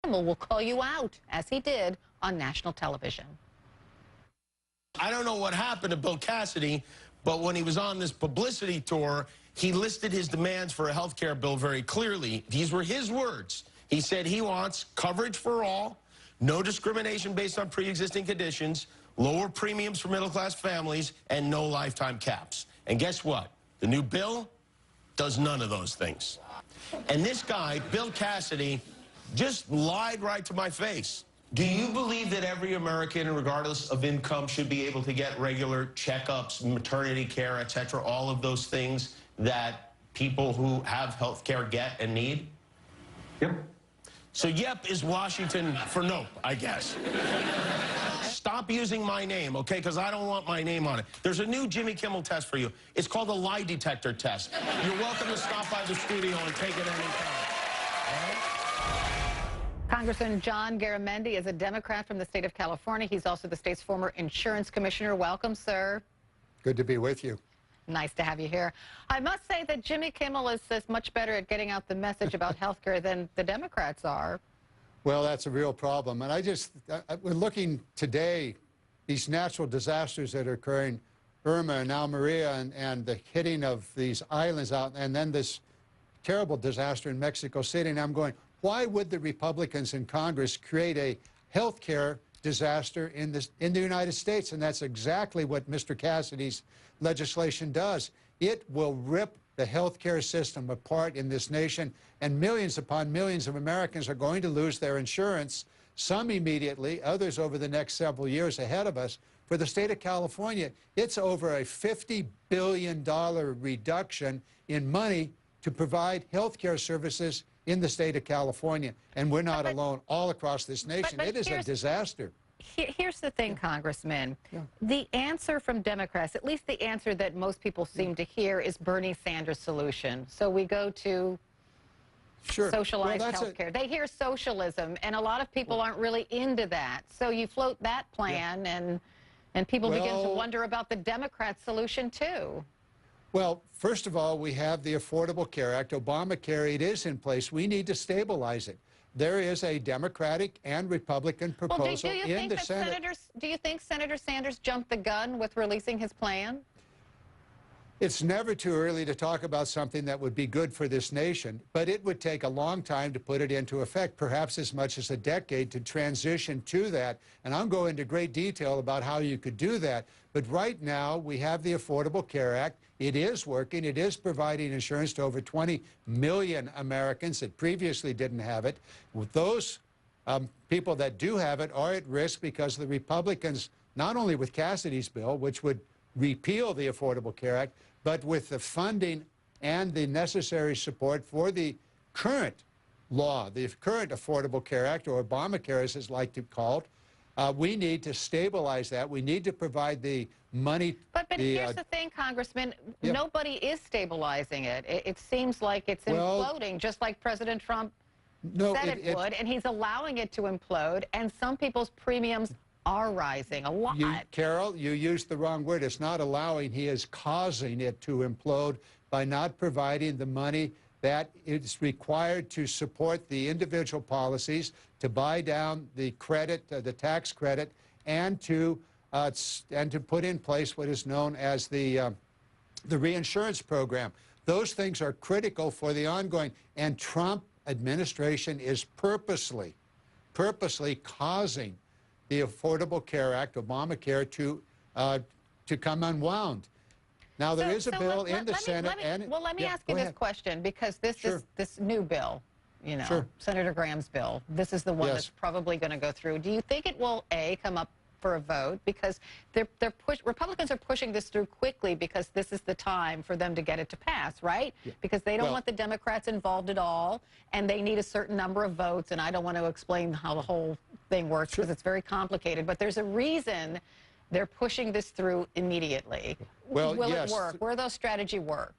Kimmel will call you out, as he did on national television. I don't know what happened to Bill Cassidy, but when he was on this publicity tour, he listed his demands for a health care bill very clearly. These were his words. He said he wants coverage for all, no discrimination based on pre-existing conditions, lower premiums for middle-class families, and no lifetime caps. And guess what? The new bill does none of those things. And this guy, Bill Cassidy, just lied right to my face. Do you believe that every American, regardless of income, should be able to get regular checkups, maternity care, et cetera, all of those things that people who have health care get and need? Yep. So yep is Washington for nope, I guess. Stop using my name, okay, because I don't want my name on it. There's a new Jimmy Kimmel test for you. It's called the lie detector test. You're welcome to stop by the studio and take it anytime. Congressman John Garamendi is a Democrat from the state of California. He's also the state's former insurance commissioner. Welcome, sir. Good to be with you. Nice to have you here. I must say that Jimmy Kimmel is much better at getting out the message about health care than the Democrats are. Well, that's a real problem. And we're looking today, these natural disasters that are occurring, Irma and now Maria, and the hitting of these islands out, and then this terrible disaster in Mexico City. And I'm going, why would the Republicans in Congress create a health care disaster in the United States? And that's exactly what Mr. Cassidy's legislation does. It will rip the health care system apart in this nation, and millions upon millions of Americans are going to lose their insurance, some immediately, others over the next several years ahead of us. For the state of California, it's over a $50 billion reduction in money to provide health care services in the state of California, and we're not alone all across this nation. It is a disaster. Here's the thing, Congressman. The answer from Democrats, at least the answer that most people seem to hear, is Bernie Sanders' solution. So we go to socialized health care. They hear socialism, and a lot of people aren't really into that. So you float that plan, and people begin to wonder about the Democrat solution, too. Well, first of all, we have the Affordable Care Act. Obamacare, it is in place. We need to stabilize it. There is a Democratic and Republican proposal in the Senate. Do you think Senator Sanders jumped the gun with releasing his plan? It's never too early to talk about something that would be good for this nation, but it would take a long time to put it into effect, perhaps as much as a decade to transition to that. And I'll go into great detail about how you could do that. But right now, we have the Affordable Care Act. It is working. It is providing insurance to over 20 million Americans that previously didn't have it. With those people that do have it are at risk because the Republicans, not only with Cassidy's bill, which would repeal the Affordable Care Act, but with the funding and the necessary support for the current law, the current Affordable Care Act, or Obamacare as it's like to call it, we need to stabilize that. We need to provide the money. But here's the thing, Congressman. Nobody is stabilizing it. It seems like it's imploding, just like President Trump said it would, and he's allowing it to implode, and some people's premiums are rising a lot. Carol, you used the wrong word. It's not allowing. He is causing it to implode by not providing the money that is required to support the individual policies, to buy down the credit, the tax credit, and to put in place what is known as the reinsurance program. Those things are critical for the ongoing, and Trump administration is purposely causing the Affordable Care Act, Obamacare, to come unwound. Now, there is a bill in the Senate. Let me ask you this question, because this new bill, you know, Senator Graham's bill, this is the one that's probably going to go through. Do you think it will, A, come up for a vote? Because Republicans are pushing this through quickly because this is the time for them to get it to pass, right? Because they don't want the Democrats involved at all, and they need a certain number of votes, and I don't want to explain how the whole thing works because it's very complicated, but there's a reason they're pushing this through immediately. Will it work? Will those strategy work?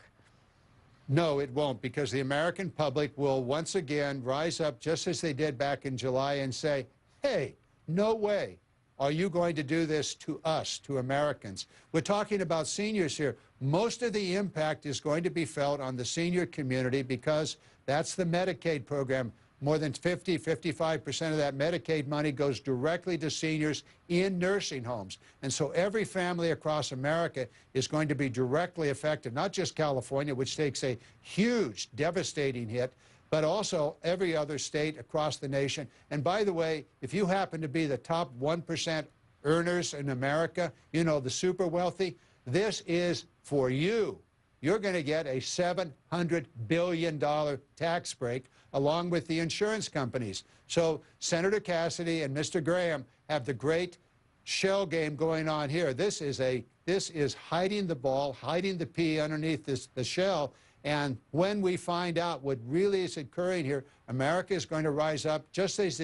No, it won't, because the American public will once again rise up, just as they did back in July, and say, hey, no way are you going to do this to us, to Americans. We're talking about seniors here. Most of the impact is going to be felt on the senior community because that's the Medicaid program. more than 55% of that Medicaid money goes directly to seniors in nursing homes. And so every family across America is going to be directly affected, not just California, which takes a huge, devastating hit, but also every other state across the nation. And by the way, if you happen to be the top 1% earners in America, you know, the super wealthy, this is for you. You're going to get a $700 billion tax break along with the insurance companies. So Senator Cassidy and Mr. Graham have the great shell game going on here. This is hiding the ball, hiding the pea underneath the shell. And when we find out what really is occurring here, America is going to rise up just as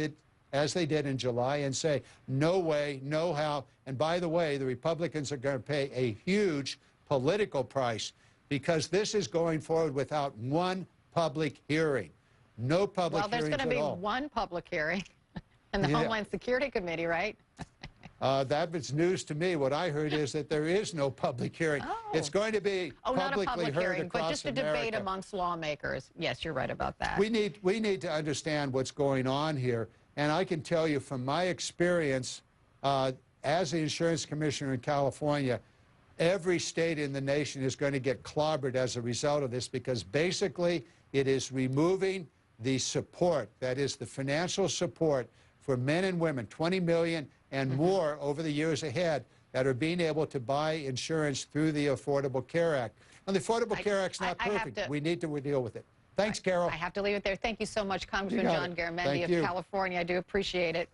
they did in July and say, no way, no how. And by the way, the Republicans are going to pay a huge political price because this is going forward without one public hearing. No public hearings at all. Well, there's going to be one public hearing in the Homeland Security Committee, right? That was news to me. What I heard is that there is no public hearing. Oh. It's going to be publicly heard across but just a America. debate amongst lawmakers. Yes, you're right about that. We need to understand what's going on here. And I can tell you from my experience as the insurance commissioner in California, every state in the nation is going to get clobbered as a result of this because basically it is removing the support, that is the financial support for men and women, 20 million and more over the years ahead, that are being able to buy insurance through the Affordable Care Act. And the Affordable Care Act's not perfect. We need to deal with it. Thanks, Carol. I have to leave it there. Thank you so much, Congressman John Garamendi of California. I do appreciate it.